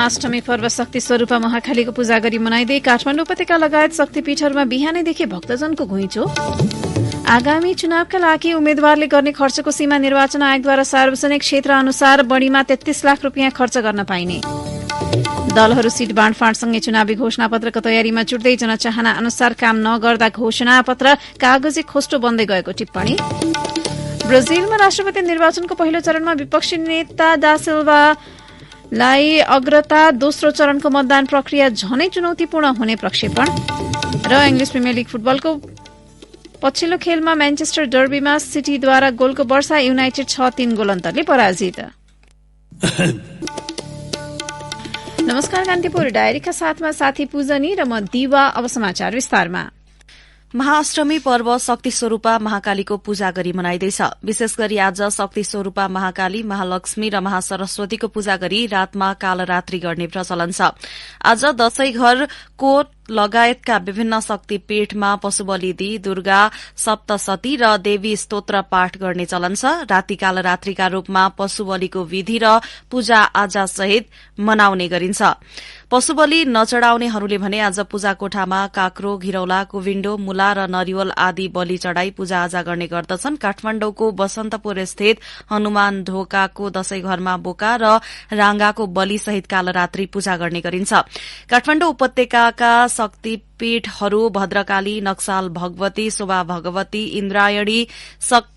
महाअष्टमी पर्व शक्ति स्वरूपा महाकालीको पूजा गरी मनाइँदै काठमाडौँ उपत्यका लगायत शक्तिपीठहरूमा बिहानैदेखि भक्तजनको घुइँचो। आगामी चुनावका लागि उम्मेद्वारले गर्ने खर्चको सीमा निर्वाचन आयोगद्वारा सार्वजनिक क्षेत्र अनुसार बढ़ीमा 33 लाख रुपियाँ खर्च गर्न पाइने। दलहरू सीट बाँडफाँडसँगै चुनावी घोषणापत्रको तयारीमा जुट्दै जनचाहना अनुसार काम नगर्दा घोषणापत्र कागजी खोस्टो बन्दै गएको टिप्पणी। ब्राजिलमा राष्ट्रपति निर्वाचनको पहिलो चरणमा विपक्षी नेता दा सिल्भालाई अग्रता, दोस्रो चरणको मतदान प्रक्रिया झनै चुनौतीपूर्ण हुने प्रक्षेपण। र इङ्ग्लिस प्रिमियर लिग फुटबलको पछिल्लो खेलमा म्यान्चेस्टर डर्बीमा सिटीद्वारा गोलको वर्षा, युनाइटेड 6-3 गोल अन्तरले पराजित। नमस्कार, कान्तिपुर डायरीका साथमा साथी पूजनी र म दिवा। अब समाचार विस्तारमा। महाअष्टमी पर्व शक्ति स्वरूपा महाकालीको पूजा गरी मनाइँदैछ। विशेष गरी आज शक्ति स्वरूपा महाकाली, महालक्ष्मी र महासरस्वतीको पूजा गरी रातमा कालरात्रि गर्ने प्रचलन छ। आज दशैं घरको लगायतका विभिन्न शक्तिपीठमा पशुबली दिई दुर्गा सप्तशती र देवी स्तोत्र पाठ गर्ने चलन छ। राति कालरात्रिका रूपमा पशुबलीको विधि र पूजा आजा सहित मनाउने गरिन्छ। पशुबली नचढ़ाउनेहरूले भने आज पूजा कोठामा काक्रो, घिरौला, कुविण्डो, मुला र नरिवल आदि बलि चढ़ाई पूजा आजा गर्ने गर्दछन्। काठमाडौँको बसन्तपुर स्थित हनुमान ढोकाको दशैं घरमा बोका र रांगाको बलि सहित कालरात्रि पूजा गर्ने गरिन्छ। काठमाडौँ उपत्यकाका शक्तिपीठहरू भद्रकाली, नक्साल भगवती, शोभा भगवती, इन्द्रायणी,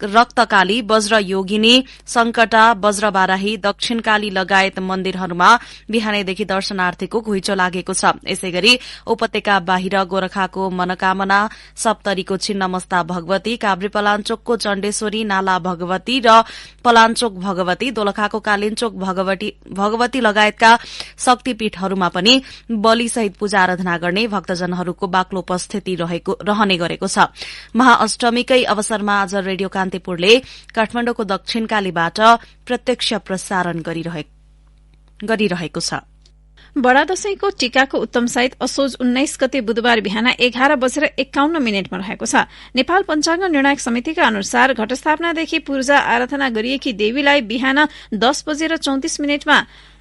रक्तकाली, वज्र योगिनी, संकटा, वज्रबाराही, दक्षिणकाली लगायत मन्दिरहरूमा बिहानैदेखि दर्शनार्थीको घुइँचो लागेको छ। यसै गरी उपत्यका बाहिर गोरखाको मनोकामना, सप्तरीको छिन्नमस्ता भगवती, काभ्रेपलाञ्चोकको चण्डेश्वरी, नाला भगवती र पलाञ्चोक भगवती, दोलखाको कालिञ्चोक भगवती लगायतका शक्तिपीठहरूमा पनि बलिसहित पूजा आराधना गर्ने भक्तजनहरूको बाक्लो उपस्थिति रहने गरेको छ। महाअष्टमीकै अवसरमा आज रेडियो कान्तिपुरले काठमाडौँको दक्षिणकालीबाट प्रत्यक्ष प्रसारण गरिरहेको छ। बडा दशैंको टीकाको उत्तम साइत असोज 19 गते बुधबार बिहान 11:51 रहेको छ। नेपाल पञ्चाङ्ग निर्णायक समितिका अनुसार घटस्थापनादेखि पूजा आराधना गरिएकी देवीलाई बिहान 10:34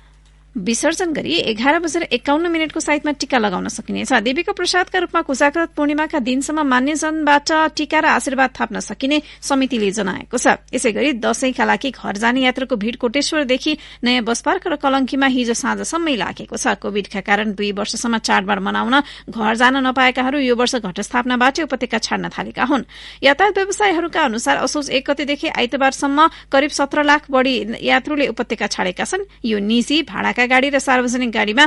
विसर्जन गरी 11:51 को साइतमा टीका लगाउन सकिनेछ। देवीको प्रसादका रूपमा कोजाग्रत पूर्णिमाका दिनसम्म मान्यजनबाट टीका र आशीर्वाद थाप्न सकिने समितिले जनाएको छ। यसैगरी दशैंका लागि घर जाने यात्रुको भीड़ कोटेश्वरदेखि नयाँ बसपार्क र कलंकीमा हिजो साँझसम्मै लागेको छ। कोविडका कारण 2 वर्षसम्म चाडबाड मनाउन घर जान नपाएकाहरू यो वर्ष घटस्थापनाबाटै उपत्यका छाड्न थालेका हुन्। यातायात व्यवसायीहरूका अनुसार असोज 1 गतेदेखि आइतबारसम्म करिब 17 लाख बढ़ी यात्रुले उपत्यका छाडेका छन्। यो निजी, भाडाका गाड़ी र सार्वजनिक गाड़ीमा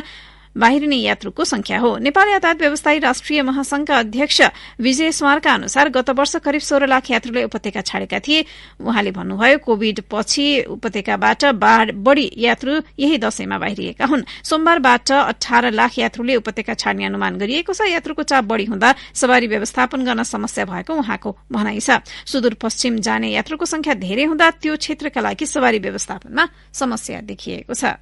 बाहिरिने यात्रुको संख्या हो। नेपाल यातायात व्यवसायी राष्ट्रिय महासंघका अध्यक्ष विजय स्मारका अनुसार गत वर्ष करिब 16 लाख यात्रुले उपत्यका छाडेका थिए। उहाँले भन्नुभयो, कोविड पछि उपत्यकाबाट बढ़ी यात्रु यही दशैंमा बाहिरिएका हुन्। सोमबारबाट 18 लाख यात्रुले उपत्यका छाड्ने अनुमान गरिएको छ। यात्रुको चाप बढ़ी हुँदा सवारी व्यवस्थापन गर्न समस्या भएको उहाँको भनाइ छ। सुदूरपश्चिम जाने यात्रुको संख्या धेरै हुँदा त्यो क्षेत्रका लागि सवारी व्यवस्थापनमा समस्या देखिएको छ।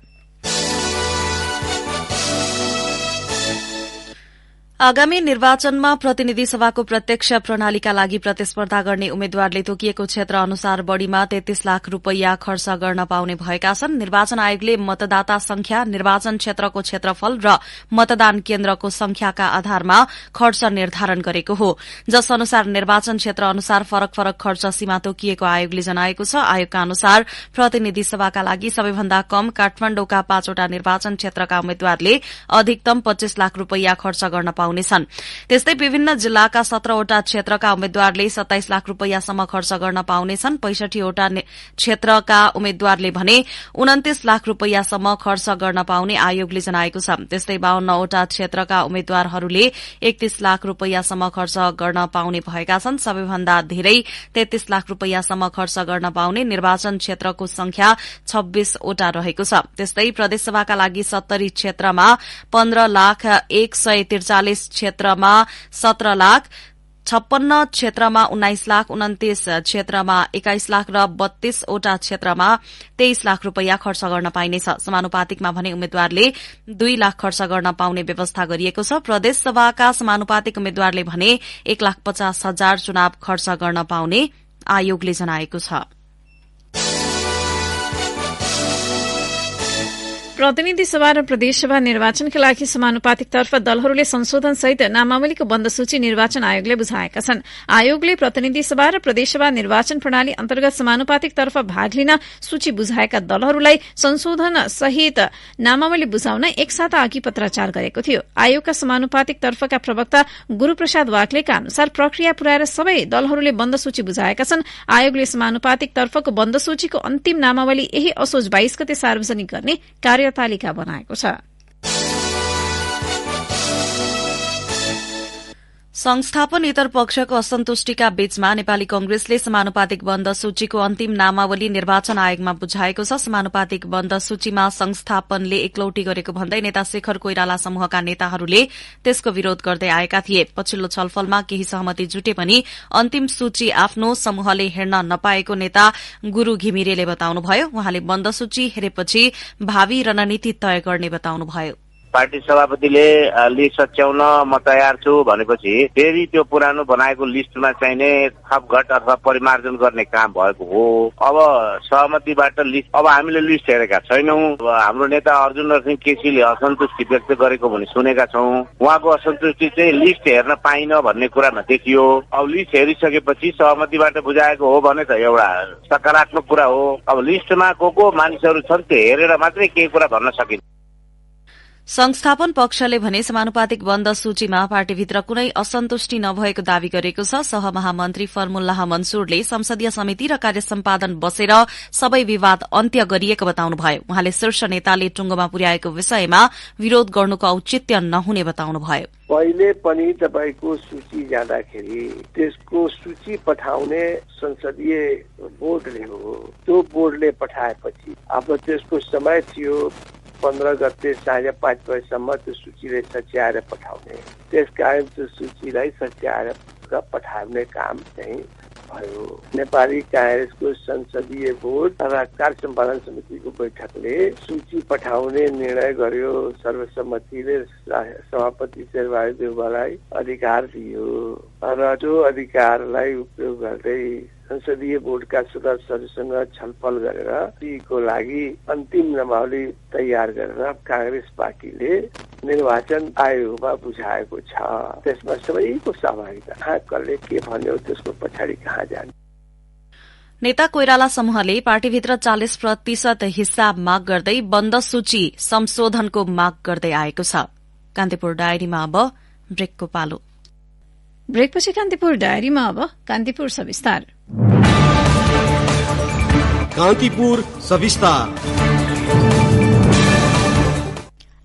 आगामी निर्वाचनमा प्रतिनिधि सभाको प्रत्यक्ष प्रणालीका लागि प्रतिस्पर्धा गर्ने उम्मेद्वारले तोकिएको क्षेत्र अनुसार बढ़ीमा 33 लाख रूपैयाँ खर्च गर्न पाउने भएका छन्। निर्वाचन आयोगले मतदाता संख्या, निर्वाचन क्षेत्रको क्षेत्रफल र मतदान केन्द्रको संख्याका आधारमा खर्च निर्धारण गरेको हो, जस अनुसार निर्वाचन क्षेत्र अनुसार फरक फरक खर्च सीमा तोकिएको आयोगले जनाएको छ। आयोगका अनुसार प्रतिनिधि सभाका लागि सबैभन्दा कम काठमाडौँका 5 वटा निर्वाचन क्षेत्रका उम्मेद्वारले अधिकतम 25 लाख रूपैयाँ खर्च गर्न पाउनेछन्। त्यस्तै विभिन्न जिल्लाका 17 वटा क्षेत्रका उम्मेद्वारले 27 लाख रूपैयाँसम्म खर्च गर्न पाउनेछन्। 65 वटा क्षेत्रका उम्मेद्वारले भने 29 लाख रूपैयाँसम्म खर्च गर्न पाउने आयोगले जनाएको छ। त्यस्तै 52 वटा क्षेत्रका उम्मेद्वारहरूले 31 लाख रूपैयाँसम्म खर्च गर्न पाउने भएका छन्। सबैभन्दा धेरै 33 लाख रूपैयाँसम्म खर्च गर्न पाउने निर्वाचन क्षेत्रको संख्या 26 वटा रहेको छ। त्यस्तै प्रदेशसभाका लागि 70 क्षेत्रमा 15 लाख, 143 क्षेत्रमा 17 लाख, 56 क्षेत्रमा 19 लाख, 29 क्षेत्रमा 21 लाख र 32 वटा क्षेत्रमा 23 लाख रूपैयाँ खर्च गर्न पाइनेछ। समानुपातिकमा भने उम्मेद्वारले 2 लाख खर्च गर्न पाउने व्यवस्था गरिएको छ। प्रदेश सभाका समानुपातिक उम्मेद्वारले भने 1,50,000 चुनाव खर्च गर्न पाउने आयोगले जनाएको छ। प्रतिनिधि सभा र प्रदेशसभा निर्वाचनका लागि समानुपातिकतर्फ दलहरूले संशोधनसहित नामावलीको बन्द सूची निर्वाचन आयोगले बुझाएका छन्। आयोगले प्रतिनिधि सभा र प्रदेशसभा निर्वाचन प्रणाली अन्तर्गत समानुपातिकतर्फ भाग लिन सूची बुझाएका दलहरूलाई संशोधनसहित नामावली बुझाउन एक साता अघि पत्राचार गरेको थियो। आयोगका समानुपातिकतर्फका प्रवक्ता गुरूप्रसाद वाग्लेका अनुसार प्रक्रिया पुर्याएर सबै दलहरूले बन्द सूची बुझाएका छन्। आयोगले समानुपातिकतर्फको बन्द सूचीको अन्तिम नामावली यही असोज 22 गते सार्वजनिक गर्ने कार्यतालिका बनाएको छ। संस्थापन इतर पक्षको असन्तुष्टिका बीचमा नेपाली कंग्रेसले समानुपातिक बन्द सूचीको अन्तिम नामावली निर्वाचन आयोगमा बुझाएको छ। समानुपातिक बन्द सूचीमा संस्थापनले एकलौटी गरेको भन्दै नेता शेखर कोइराला समूहका नेताहरूले त्यसको विरोध गर्दै आएका थिए। पछिल्लो छलफलमा केही सहमति जुटे पनि अन्तिम सूची आफ्नो समूहले हेर्न नपाएको नेता गुरू घिमिरेले बताउनुभयो। उहाँले बन्द सूची हेरेपछि भावी रणनीति तय गर्ने बताउनुभयो। पार्टी सभापतिले लिस्ट सच्याउन म तयार छु भनेपछि फेरि त्यो पुरानो बनाएको लिस्टमा चाहिने थपघट अथवा परिमार्जन गर्ने काम भएको हो। अब सहमतिबाट लिस्ट अब हामीले लिस्ट हेरेका छैनौं। हाम्रो नेता अर्जुन नरसिंह केसीले असन्तुष्टि व्यक्त गरेको भने सुनेका छौं। उहाँको असन्तुष्टि चाहिँ लिस्ट हेर्न पाइन भन्ने कुरामा देखियो। अब लिस्ट हेरिसकेपछि सहमतिबाट बुझाएको हो भने त एउटा सकारात्मक कुरा हो। अब लिस्टमा को मानिसहरू छन् त्यो हेरेर मात्रै केही कुरा भन्न सकिन्छ। संस्थापन पक्षले भने समानुपातिक बन्द सूचीमा पार्टीभित्र कुनै असन्तुष्टि नभएको दावी गरेको छ। सहमहामन्त्री फर्मुल्लाह मन्सुरले संसदीय समिति र कार्य सम्पादन बसेर सबै विवाद अन्त्य गरिएको बताउनुभयो। उहाँले शीर्ष नेताले टुङ्गोमा पुर्याएको विषयमा विरोध गर्नुको औचित्य नहुने बताउनुभयो। पहिले पनि तपाईको सूची जाँदाखेरि त्यसको सूची पठाउने संसदीय बोर्डले हो। त्यो बोर्डले पठाएपछि अब त्यसको समय थियो 15 गते साँझ 5 बजेसम्म त्यो सूचीलाई सच्याएर पठाउने। त्यसकारण त्यो सूचीलाई सच्याएर पठाउने काम चाहिँ भयो। नेपाली कांग्रेसको संसदीय बोर्ड र कार्य सम्पादन समितिको बैठकले सूची पठाउने निर्णय गर्यो। सर्वसम्मतिले सभापति शेरबहादुर देउवालाई अधिकार दियो र त्यो अधिकारलाई उपयोग गर्दै संसदीय बोर्डका सदस्यहरूसँग छलफल गरेर तीको लागि अन्तिम नामावली तयार गरेर कांग्रेस पार्टीले निर्वाचन आयोगमा बुझाएको छ। त्यसमा सबैको सहभागिता, कसले के भन्यो त्यसको पछाडि कहाँ जाने। नेता कोइराला समूहले पार्टीभित्र 40% हिस्सा माग गर्दै बन्द सूची संशोधनको माग गर्दै आएको छ। कान्तिपुर डायरीमा अब ब्रेकको पालो। ब्रेकपछि कान्तिपुर डायरीमा अब कान्तिपुर सविस्तार। कान्तिपुर सविस्तार।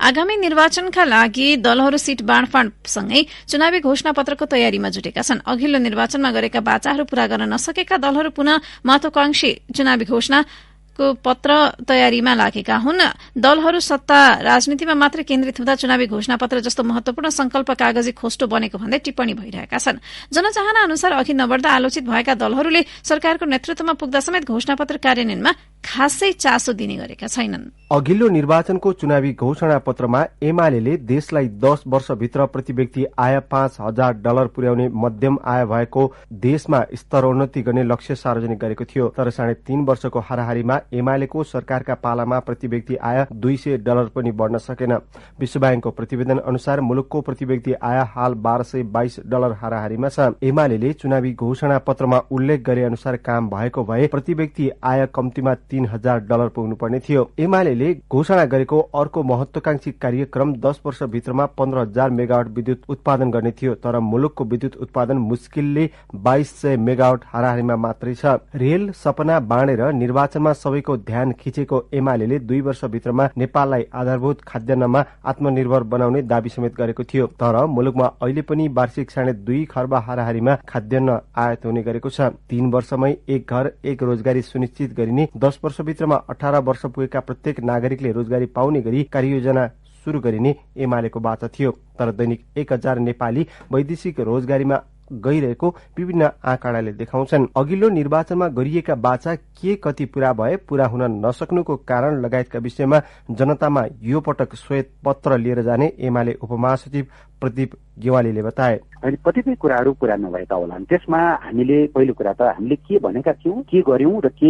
आगामी निर्वाचनका लागि दलहरू सीट बाँडफाँडसँगै चुनावी घोषणा पत्रको तयारीमा जुटेका छन्। अघिल्लो निर्वाचनमा गरेका बाचाहरू पूरा गर्न नसकेका दलहरू पुनः महत्वाकांक्षी चुनावी घोषणाको पत्र तयारीमा लागेका हुन्। दलहरू सत्ता राजनीतिमा मात्र केन्द्रित हुँदा चुनावी घोषणा पत्र जस्तो महत्वपूर्ण संकल्प कागजी खोस्टो बनेको भन्दै टिप्पणी भइरहेका छन्। जनचाहना अनुसार अघि नबढ्दा आलोचित भएका दलहरूले सरकारको नेतृत्वमा पुग्दा समेत घोषणा पत्र कार्यान्वयनमा खासै चासो दिने गरेका छैनन्। अघिल्लो निर्वाचनको चुनावी घोषणा पत्रमा एमाले देशलाई 10 वर्षभित्र प्रति व्यक्ति आय $5,000 पुर्याउने मध्यम आय भएको देशमा स्तरोन्नति गर्ने लक्ष्य सार्वजनिक गरेको थियो। तर 3.5 वर्षको हाराहारीमा एमालेको सरकारका पालामा प्रति व्यक्ति आय $200 पनि बढ्न सकेन। विश्व बैंकको प्रतिवेदन अनुसार मुलुकको प्रति व्यक्ति आय हाल $1222 हाराहारीमा छ। एमाले चुनावी घोषणा पत्रमा उल्लेख गरे अनुसार काम भएको भए प्रति व्यक्ति आय कम्तीमा $3,000 पुग्नुपर्ने थियो। एमाले घोषणा गरेको अर्को महत्वाकांक्षी कार्यक्रम 10 वर्षभित्रमा 15,000 मेगावाट विद्युत उत्पादन गर्ने थियो। तर मुलुकको विद्युत उत्पादन मुस्किलले 2200 मेगावाट हाराहारीमा मात्रै छ। रेल सपना बाँडेर निर्वाचनमा सबैको ध्यान खिचेको एमाले 2 वर्षभित्रमा नेपाललाई आधारभूत खाद्यान्नमा आत्मनिर्भर बनाउने दावी समेत गरेको थियो। तर मुलुकमा अहिले पनि वार्षिक 2.5 खर्ब हाराहारीमा खाद्यान्न आयात हुने गरेको छ। 3 वर्षमै एक घर एक रोजगारी सुनिश्चित गरिने, 10 वर्षभित्रमा 18 वर्ष पुगेका प्रत्येक नागरिकले रोजगारी पाउने गरी कार्ययोजना शुरू गरिने एमालेको बाचा थियो। तर दैनिक 1000 नेपाली वैदेशिक रोजगारीमा गइरहेको विभिन्न आँकडाले देखाउँछन्। अघिल्लो निर्वाचनमा गरिएका बाचा के कति पूरा भए, पूरा हुन नसक्नुको कारण लगायतका विषयमा जनतामा यो पटक श्वेत पत्र लिएर जाने एमाले उपमहासचिव प्रदीप गेवालीले बताए। अहिले कतिपय कुराहरू पुरा नभएका होलान्। त्यसमा हामीले पहिलो कुरा त हामीले के भनेका थियौँ, के गर्यौँ र के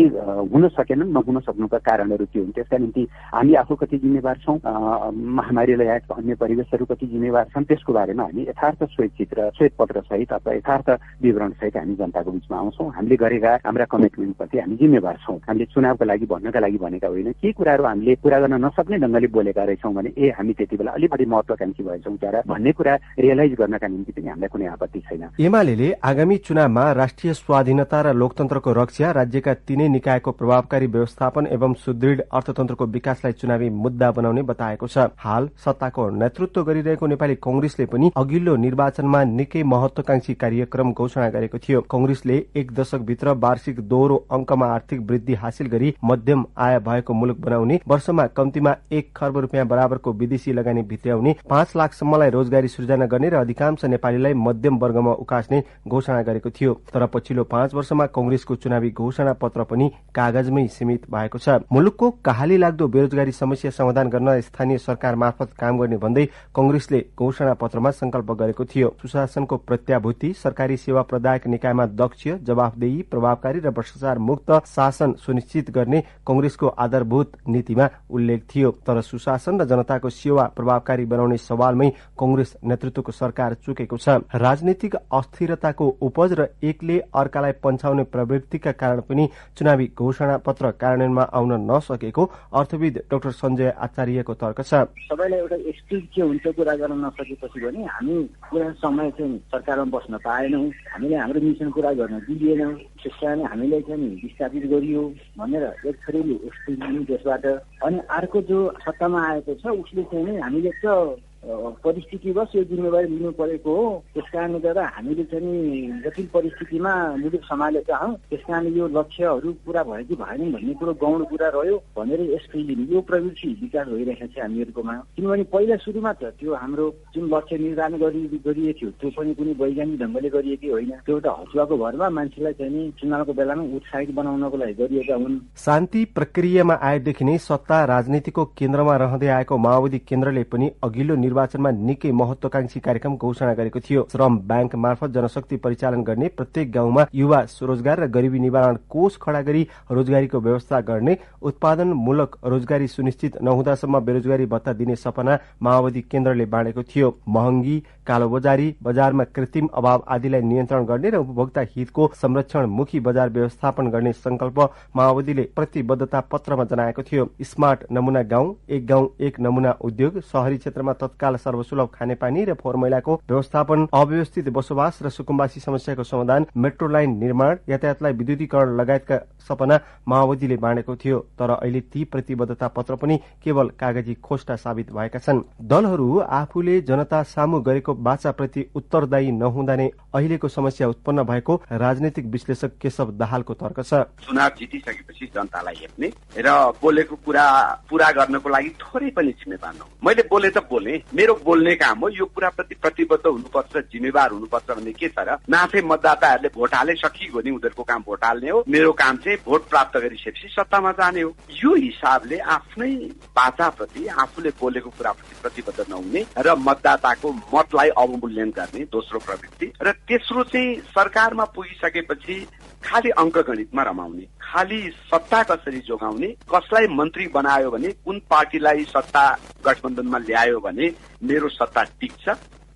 हुन सकेनन्, नहुन सक्नुका कारणहरू के हुन्, त्यसका निम्ति हामी आफू कति जिम्मेवार छौँ, महामारी लगायतका अन्य परिवेशहरू कति जिम्मेवार छन्, त्यसको बारेमा हामी यथार्थ श्वेतपत्र सहित अथवा यथार्थ विवरण सहित हामी जनताको बीचमा आउँछौँ। हामीले गरेका हाम्रा कमिटमेन्टप्रति हामी जिम्मेवार छौँ। हामीले चुनावका लागि भन्नका लागि भनेका होइन, के कुराहरू हामीले पूरा गर्न नसक्ने ढङ्गले बोलेका रहेछौँ भने हामी त्यति बेला अलि बढी महत्वाकांक्षी भएछौँ क्या भन्ने कुरा रियलाइज गर्नका निम्ति पनि हामीलाई कुनै आपत्ति छैन। एमाले आगामी चुनावमा राष्ट्रिय स्वाधीनता र लोकतन्त्रको रक्षा, राज्यका तीनै निकायको प्रभावकारी व्यवस्थापन एवं सुदृढ अर्थतन्त्रको विकासलाई चुनावी मुद्दा बनाउने बताएको छ। हाल सत्ताको नेतृत्व गरिरहेको नेपाली कांग्रेसले पनि अघिल्लो निर्वाचनमा निकै महत्वाकांक्षी कार्यक्रम घोषणा गरेको थियो। कांग्रेसले एक दशकभित्र वार्षिक दोहोरो अंकमा आर्थिक वृद्धि हासिल गरी मध्यम आय भएको मुलुक बनाउने, वर्षमा कम्तीमा 1 खर्ब रुपियाँ बराबरको विदेशी लगानी भित्र्याउने, 5 लाखसम्मलाई रोजगारी सृजना गर्ने र अधिकांश नेपालीलाई मध्यम वर्गमा उकास्ने घोषणा गरेको थियो। तर पछिल्लो 5 वर्षमा कांग्रेसको चुनावी घोषणा पत्र पनि कागजमै सीमित भएको छ। मुलुकको कहाली लाग्दो बेरोजगारी समस्या समाधान गर्न स्थानीय सरकार मार्फत काम गर्ने भन्दै कांग्रेसले घोषणा पत्रमा संकल्प गरेको थियो। सुशासनको प्रत्याभूति, सरकारी सेवा प्रदायक निकायमा दक्ष, जवाफदेही, प्रभावकारी र भ्रष्टाचार मुक्त शासन सुनिश्चित गर्ने कांग्रेसको आधारभूत नीतिमा उल्लेख थियो। तर सुशासन र जनताको सेवा प्रभावकारी बनाउने सवालमै कांग्रेस नेतृत्वको सरकार चुकेको छ। राजनीतिक अस्थिरताको उपज र एकले अर्कालाई पन्छाउने प्रवृत्तिका कारण पनि चुनावी घोषणा पत्र कार्यान्वयनमा आउन नसकेको अर्थविद डाक्टर सञ्जय आचार्यको तर्क छ। सबैलाई एउटा एक्सक्युज के हुन्छ कुरा गर्न नसकेपछि भने हामी पुरा समय चाहिँ सरकारमा बस्न पाएनौँ, हामीले हाम्रो मिसन पुरा गर्न दिएनौँ, त्यस कारण हामीले चाहिँ विस्थापित गरियो भनेर एक थरीले एक्सक्युज लिनु त्यसबाट। अनि अर्को जो सत्तामा आएको छ उसले चाहिँ हामीले त परिस्थितिवश यो जिम्मेवारी लिनु परेको हो, त्यस कारणले गर्दा हामीले चाहिँ जटिल परिस्थितिमा मुलुक सम्हालेका हौँ, त्यस कारण यो लक्ष्यहरू पूरा भयो कि भएन भन्ने कुरो गौण कुरा रह्यो भनेर यसकै यो प्रवृत्ति विकास भइरहेको छ हामीहरूकोमा। किनभने पहिला सुरुमा त त्यो हाम्रो जुन लक्ष्य निर्धारण गरिएको थियो त्यो पनि कुनै वैज्ञानिक ढङ्गले गरिएकै होइन, त्यो एउटा हचुवाको भरमा मान्छेलाई चाहिँ चुनावको बेलामा उत्साहित बनाउनको लागि गरिएका हुन्। शान्ति प्रक्रियामा आएदेखि नै सत्ता राजनीतिको केन्द्रमा रहँदै आएको माओवादी केन्द्रले पनि अघिल्लो निर्वाचनमा निकै महत्वाकांक्षी कार्यक्रम घोषणा गरेको थियो। श्रम बैंक मार्फत जनशक्ति परिचालन गर्ने, प्रत्येक गाउँमा युवा स्वरोजगार र गरिबी निवारण कोष खडा गरी रोजगारीको व्यवस्था गर्ने, उत्पादनमूलक रोजगारी सुनिश्चित नहुँदासम्म बेरोजगारी भत्ता दिने सपना माओवादी केन्द्रले बाँडेको थियो। महँगी, कालोबजारी, बजारमा कृत्रिम अभाव आदिलाई नियन्त्रण गर्ने र उपभोक्ता हितको संरक्षणमुखी बजार व्यवस्थापन गर्ने संकल्प माओवादीले प्रतिबद्धता पत्रमा जनाएको थियो। स्मार्ट नमूना गाउँ, एक नमूना उद्योग, शहरी क्षेत्रमा तत्काल सर्वसुलभ खानेपानी र फोहोर मैलाको व्यवस्थापन, अव्यवस्थित बसोबास र सुकुम्बासी समस्याको समाधान, मेट्रो लाइन निर्माण, यातायातलाई विद्युतीकरण लगायतका सपना माओवादीले बाँडेको थियो। तर अहिले ती प्रतिबद्धता पत्र पनि केवल कागजी खोस्टा साबित भएका छन्। दलहरू आफूले जनता सामु गरेको बाचाप्रति उत्तरदायी नहुँदा नै अहिलेको समस्या उत्पन्न भएको राजनीतिक विश्लेषक केशव दाहालको तर्क छ। चुनाव जितिसकेपछि जनतालाई हेप्ने र बोलेको कुरा पूरा गर्नको लागि थोरै पनि जिम्मेवार नहुँ। मैले बोले त बोले, मेरो बोल्ने काम हो, यो कुराप्रति प्रतिबद्ध हुनुपर्छ, जिम्मेवार हुनुपर्छ भन्ने के छ र नाफे मतदाताहरूले भोट हाले सकिगयो नि उनीहरूको काम भोट हाल्ने हो, मेरो काम चाहिँ भोट प्राप्त गरिसकेपछि सत्तामा जाने हो। यो हिसाबले आफ्नै बाचाप्रति आफूले बोलेको कुराप्रति प्रतिबद्ध नहुने र मतदाताको मतलाई अवमूल्यन गर्ने दोस्रो प्रवृत्ति, र तेस्रो चाहिँ सरकारमा पुगिसकेपछि खालि अंकगणितमा रमाउने, खालि सत्ता कसरी जोगाउने, कसलाई मन्त्री बनायो भने, कुन पार्टीलाई सत्ता गठबन्धनमा ल्यायो भने मेरो सत्ता टिक्छ,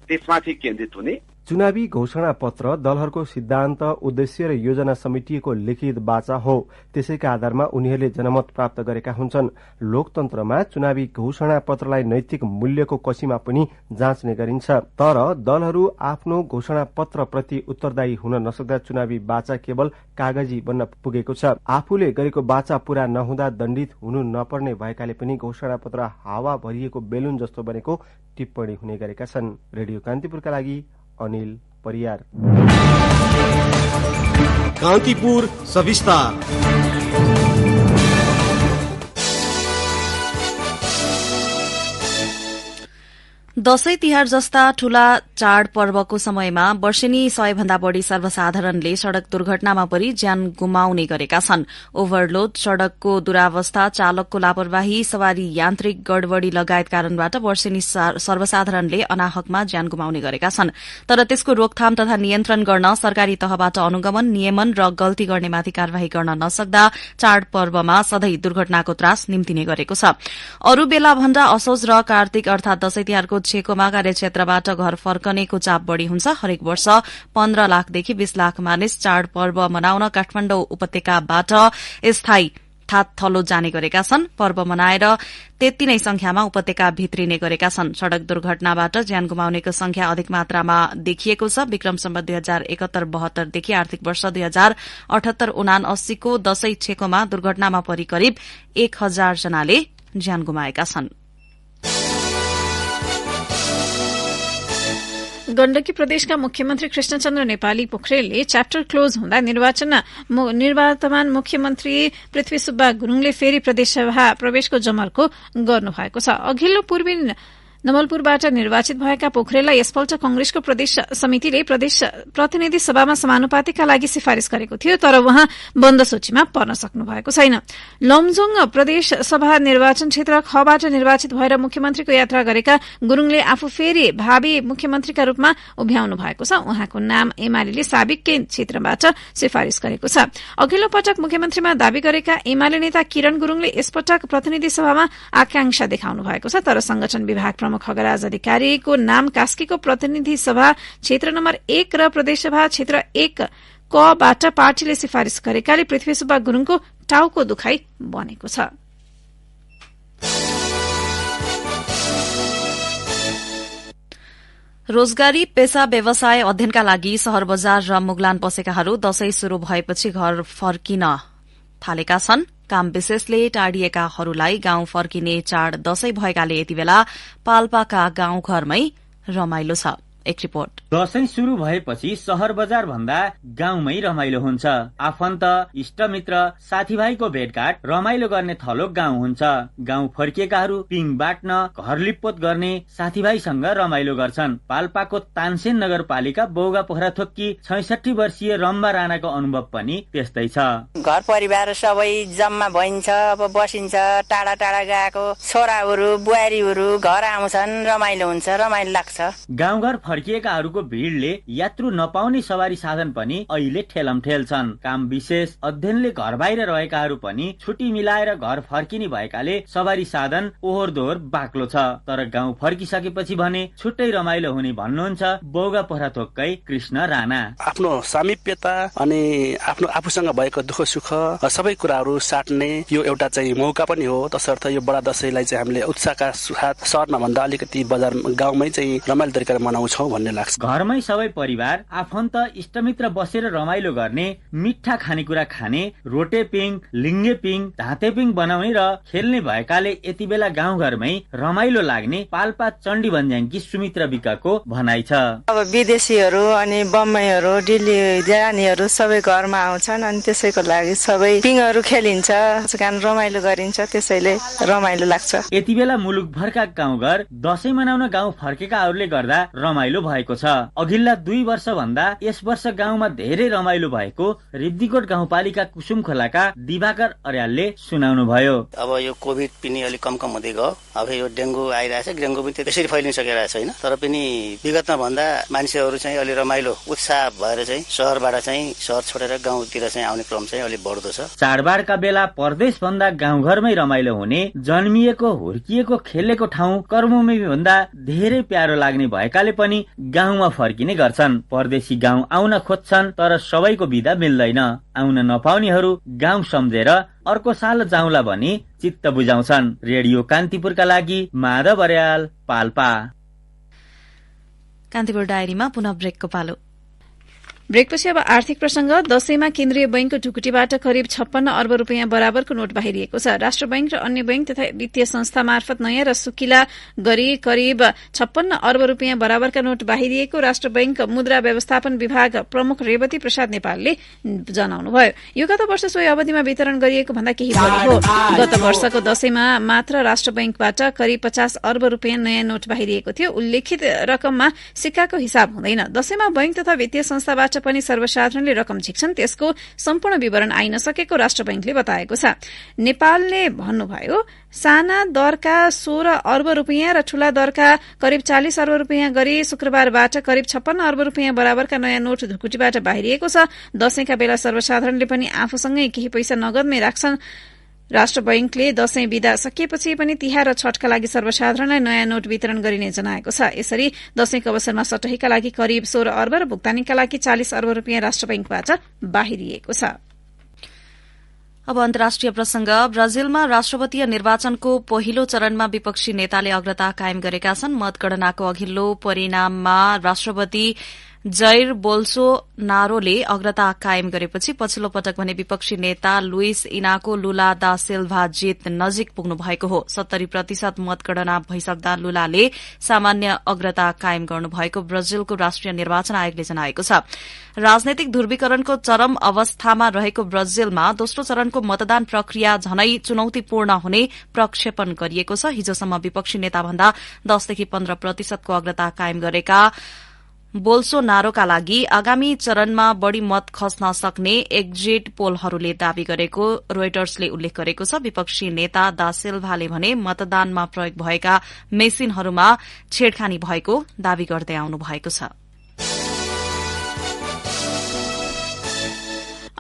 त्यसमाथि केन्द्रित हुने। चुनावी घोषणा पत्र दलहरूको सिद्धान्त, उद्देश्य र योजना समेटिएको लिखित बाचा हो। त्यसैका आधारमा उनीहरूले जनमत प्राप्त गरेका हुन्छन्। लोकतन्त्रमा चुनावी घोषणा पत्रलाई नैतिक मूल्यको कसीमा पनि जाँच्ने गरिन्छ। तर दलहरू आफ्नो घोषणा पत्र प्रति उत्तरदायी हुन नसक्दा चुनावी बाचा केवल कागजी बन्न पुगेको छ। आफूले गरेको बाचा पूरा नहुँदा दण्डित हुनु नपर्ने भएकाले पनि घोषणा पत्र हावा भरिएको बेलुन जस्तो बनेको टिप्पणी हुने गरेका छन्। रेडियो कान्तिपुरका लागि अनिल परियार। कान्तिपुर सविस्तार। दशैं तिहार जस्ता ठूला चाडपर्वको समयमा वर्षेनी 100 भन्दा बढ़ी सर्वसाधारणले सड़क दुर्घटनामा परि ज्यान गुमाउने गरेका छन्। ओभरलोड, सड़कको दुरावस्था, चालकको लापरवाही, सवारी यान्त्रिक गडबडी लगायत कारणबाट वर्षेनी सर्वसाधारणले अनाहकमा ज्यान गुमाउने गरेका छन्। तर त्यसको रोकथाम तथा नियन्त्रण गर्न सरकारी तहबाट अनुगमन, नियमन र गल्ती गर्नेमाथि कार्यवाही गर्न नसक्दा चाडपर्वमा सधैं दुर्घटनाको त्रास निम्तिने गरेको छ। अरू बेला भन्दा असोज र कार्तिक अर्थात दशैं तिहारको छेकोमा कार्यक्षेत्रबाट घर फर्कनेको चाप बढ़ी हुन्छ। हरेक वर्ष 15 लाखदेखि 20 लाख मानिस चाडपर्व मनाउन काठमाडौँ उपत्यकाबाट स्थायी थलो जाने गरेका छन्। पर्व मनाएर त्यति नै संख्यामा उपत्यका भित्रिने गरेका छन्। सड़क दुर्घटनाबाट ज्यान गुमाउनेको संख्या अधिक मात्रामा देखिएको छ। विक्रम सम्वत 2071-72 देखि आर्थिक वर्ष 2078-79 को दशैं छेकोमा दुर्घटनामा परि करिब 1000 जनाले ज्यान गुमाएका छन्। गण्डकी प्रदेशका मुख्यमन्त्री कृष्णचन्द्र नेपाली पोखरेलले च्याप्टर क्लोज हुँदा निर्वाचमान मुख्यमन्त्री पृथ्वीसुब्बा गुरूङले फेरि प्रदेशसभा प्रवेशको जमर्को गर्नुभएको छ। अघिल्लो पूर्वी नवलपुरबाट निर्वाचित भएका पोखरेललाई यसपल्ट कंग्रेसको प्रदेश समितिले प्रदेश प्रतिनिधि सभामा समानुपातिका लागि सिफारिश गरेको थियो, तर उहाँ बन्द सूचीमा पर्न सक्नु भएको छैन। लमजुङ प्रदेश सभा निर्वाचन क्षेत्र खबाट निर्वाचित भएर मुख्यमन्त्रीको यात्रा गरेका गुरूङले आफू फेरि भावी मुख्यमन्त्रीका रूपमा उभ्याउनु भएको छ। उहाँको नाम एमाले साबिककै क्षेत्रबाट सिफारिश गरेको छ। अघिल्लो पटक मुख्यमन्त्रीमा दावी गरेका एमाले नेता किरण गुरूङले यसपटक प्रतिनिधि सभामा आकांक्षा देखाउनु भएको छ, तर संगठन विभाग प्रमुख खगराज अधिकारीको नाम कास्कीको प्रतिनिधि सभा क्षेत्र नम्बर 1 र प्रदेशसभा क्षेत्र 1 कबाट पार्टीले सिफारिश गरेकाले पृथ्वीसुब्बा गुरूङको टाउको दुखाइ बनेको छ। रोजगारी, पेशा, व्यवसाय, अध्ययनका लागि शहर बजार र मुगलान पसेकाहरू दशैं शुरू भएपछि घर फर्किन थालेका छन्। काम विशेषले टाढिएकाहरूलाई गाउँ फर्किने चाड दशैं भएकाले यति बेला पाल्पाका गाउँघरमै रमाइलो छ। एक रिपोर्ट। दशैं शुरू भएपछि शहर बजार भन्दा गाउँमै रमाइलो हुन्छ। आफन्त, इष्टमित्र, साथीभाइको भेटघाट, रमाइलो गर्ने थलो गाउँ हुन्छ। गाउँ फर्किएकाहरू पिङ बाट्न, घर लिप्पोत गर्ने, साथीभाइसँग रमाइलो गर्छन्। पाल्पाको तानसेन नगरपालिका बौगा पोखराथोककी 66 वर्षीय रम्बा राणाको अनुभव पनि त्यस्तै छ। घर परिवार सबै जम्मा भइन्छ, अब बसिन्छ, टाढा टाढा गएको छोराहरू बुहारीहरू घर आउँछन्, रमाइलो हुन्छ, रमाइलो लाग्छ। गाउँघर फर्किएकाहरूको भिडले यात्रु नपाउने सवारी साधन पनि अहिले ठेलमठेल छन्। काम विशेष, अध्ययनले घर बाहिर रहेकाहरू पनि छुट्टी मिलाएर घर फर्किने भएकाले सवारी साधन ओहोर दोहोर बाक्लो छ। तर गाउँ फर्किसकेपछि भने छुट्टै रमाइलो हुने भन्नुहुन्छ बौगा पोखराथोककै कृष्ण राणा। आफ्नो सामिप्यता अनि आफ्नो आफूसँग भएको दुःख सुख सबै कुराहरू साट्ने यो एउटा चाहिँ मौका पनि हो। तसर्थ यो बडा दशैंलाई चाहिँ हामीले उत्साहका साथ शहरमा भन्दा अलिकति बजार गाउँमै चाहिँ रमाइलो तरिकाले मनाउँछौँ भन्ने लाग्छ। घरमै सबै परिवार आफन्त इष्टमित्र बसेर रमाइलो गर्ने, मिठा खानेकुरा खाने, रोटे पिङ, लिङ्गे पिङ, धाते पिङ बनाउने र खेल्ने भएकाले यति बेला गाउँघरमै रमाइलो लाग्ने पाल्पा चण्डी भन्ज्याङकी सुमित्रा विकाको भनाइ छ। अब विदेशीहरू अनि बम्बईहरू, दिल्ली जानेहरू सबै घरमा आउँछन् अनि त्यसैको लागि सबै पिङहरू खेलिन्छ, कारण रमाइलो गरिन्छ, त्यसैले रमाइलो लाग्छ। यति बेला मुलुकभरका गाउँघर दशैं मनाउन गाउँ फर्केकाहरूले गर्दा रमाइलो भएको छ। अघिल्ला 2 वर्ष भन्दा यस वर्ष गाउँमा धेरै रमाइलो भएको रिब्दीकोट गाउँपालिका कुसुम खोलाका दिवाकर अर्यालले सुनाउनु भयो। अब यो कोभिड पनि अलिक कम हुँदै गयो। अब यो डेंगू आइरहेछ, डेंगू पनि त्यसरी फैलिन सकिरहेको छैन, तर पनि विगतमा भन्दा मान्छेहरू चाहिँ अलि रमाइलो उत्साह भएर चाहिँ शहरबाट चाहिँ शहर छोडेर गाउँतिर चाहिँ आउने क्रम चाहिँ अलि बढ्दो छ। चाडबाडका बेला परदेश भन्दा गाउँघरमै रमाइलो हुने, जन्मिएको हुर्किएको खेलेको ठाउँ कर्मभूमि भन्दा धेरै प्यारो लाग्ने भएकाले पनि गाउँमा फर्किने गर्छन्। परदेशी गाउँ आउन खोज्छन्, तर सबैको बिदा मिल्दैन। आउन नपाउनेहरू गाउँ सम्झेर अर्को साल जाउँला भनी चित्त बुझाउँछन्। रेडियो कान्तिपुरका लागि माधव अर्याल, पाल्पा। कान्तिपुर डायरीमा पुनः ब्रेकको पालो। ब्रेकपछि अब आर्थिक प्रसंग। दशैंमा केन्द्रीय बैंकको ढुकुटीबाट करिब 56 अर्ब रूपियाँ बराबरको नोट बाहिरिएको छ। राष्ट्र बैंक र अन्य बैंक तथा वित्तीय संस्था मार्फत नयाँ र सुकिला गरी करिब 56 अर्ब रूपियाँ बराबरका नोट बाहिरिएको राष्ट्र बैंक मुद्रा व्यवस्थापन विभाग प्रमुख रेवती प्रसाद नेपालले जनाउनुभयो। यो गत वर्ष सोही अवधिमा वितरण गरिएको भन्दा केही बढी हो। गत वर्षको दशैंमा मात्र राष्ट्र बैंकबाट करिब 50 अर्ब रूपियाँ नयाँ नोट बाहिरिएको थियो। उल्लेखित रकममा सिक्काको हिसाब हुँदैन। दशैंमा बैंक तथा वित्तीय संस्थाबाट पनि सर्वसाधारणले रकम झिक्छन्, त्यसको सम्पूर्ण विवरण आइन सकेको राष्ट्र बैंकले बताएको छ। नेपालले भन्नुभयो साना दरका 16 अर्ब रूपियाँ र ठूला दरका करिब 40 अर्ब रूपियाँ गरी शुक्रबारबाट करिब 56 अर्ब रूपियाँ बराबरका नयाँ नोट ढुकुटीबाट बाहिरिएको छ। दशैंका बेला सर्वसाधारणले पनि आफूसँगै केही पैसा नगदमै राख्छन्। राष्ट्र बैंकले दशैं विदा सकिएपछि पनि तिहार र छठका लागि सर्वसाधारणलाई नयाँ नोट वितरण गरिने जनाएको छ। यसरी दशैंको अवसरमा सटहीका लागि करिब 16 अर्ब र भुक्तानीका लागि 40 अर्ब रूपियाँ राष्ट्र बैंकबाट बाहिरिएको छ। अब अन्तर्राष्ट्रिय प्रसंग। ब्राजिलमा राष्ट्रपतीय निर्वाचनको पहिलो चरणमा विपक्षी नेताले अग्रता कायम गरेका छन्। मतगणनाको अघिल्लो परिणाममा राष्ट्रपति जैर बोल्सोनारोले अग्रता कायम गरेपछि पछिल्लो पटक भने विपक्षी नेता लुइस इनाको लुला दा सिल्भा जित नजिक पुग्नु भएको हो। 70% मतगणना भइसक्दा लुलाले सामान्य अग्रता कायम गर्नुभएको ब्राजिलको राष्ट्रिय निर्वाचन आयोगले जनाएको छ। राजनैतिक ध्रुवीकरणको चरम अवस्थामा रहेको ब्राजिलमा दोस्रो चरणको मतदान प्रक्रिया झनै चुनौतीपूर्ण हुने प्रक्षेपण गरिएको छ। हिजोसम्म विपक्षी नेताभन्दा 10देखि 15% को अग्रता कायम गरेका बोल्सोनारोका लागि आगामी चरणमा बढ़ी मत खस्न सक्ने एक्जिट पोलहरूले दावी गरेको रोइटर्सले उल्लेख गरेको छ। विपक्षी नेता दा सिल्भाले भने मतदानमा प्रयोग भएका मेसिनहरूमा छेडखानी भएको दावी गर्दै आउनु भएको छ।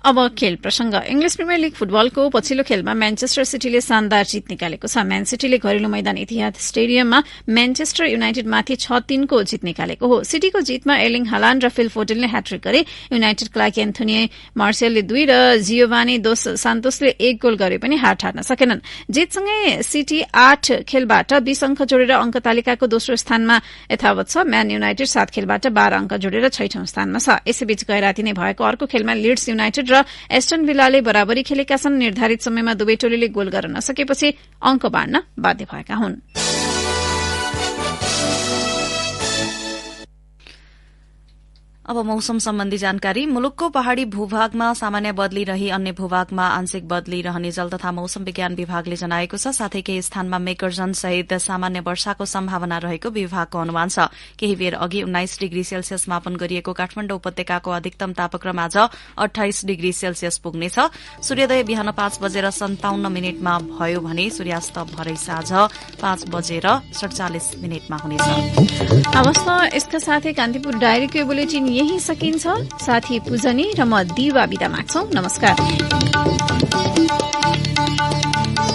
अब खेल प्रसंग। इंग्लिश प्रिमियर लीग फुटबलको पछिल्लो खेलमा म्यानचेस्टर सिटीले शानदार जित निकालेको छ। म्यान सिटीले घरेलु मैदान इतिहाद स्टेडियममा म्यानचेस्टर युनाइटेडमाथि 6-3 को जित निकालेको हो। सिटीको जितमा एर्लिङ हालान्ड र फिल फोडेनले ह्याट्रिक गरे। युनाइटेडका लागि एन्थोनी मार्सियलले 2 र जियोभानी दोस सान्तोसले 1 गोल गरे पनि हार ठाड्न सकेनन्। जितसँगै सिटी 8 खेलबाट 20 अंक जोडेर अंक तालिकाको दोस्रो स्थानमा यथावत छ। म्यान युनाइटेड 7 खेलबाट 12 अंक जोडेर 6औं स्थानमा छ। यसैबीच गैराती नै भएको अर्को खेलमा लिड्स युनाइटेड र एस्टन विलाले बराबरी खेलेका छन्। निर्धारित समयमा दुवै टोलीले गोल गर्न नसकेपछि अंक बाँड्न बाध्य भएका हुन्। अब मौसम सम्बन्धी जानकारी। मुलुकको पहाड़ी भूभागमा सामान्य बदली रही अन्य भूभागमा आंशिक बदली रहने जल तथा मौसम विज्ञान विभागले जनाएको छ। साथै केही स्थानमा मेघगर्जन सहित सामान्य वर्षाको सम्भावना रहेको विभागको अनुमान छ। केही बेर अघि 19 डिग्री सेल्सियस मापन गरिएको काठमाडौँ उपत्यकाको अधिकतम तापक्रम आज 28 डिग्री सेल्सियस पुग्नेछ। सूर्योदय बिहान 5:57 भयो भने सूर्यास्त भरै साँझ 5:47 हुनेछ। अवस्था यसका साथै कान्तिपुर डायरीको बुलेटिन यही सकिन्छ। साथी पूजनी र म दिवा बिदा माग्छौं। नमस्कार।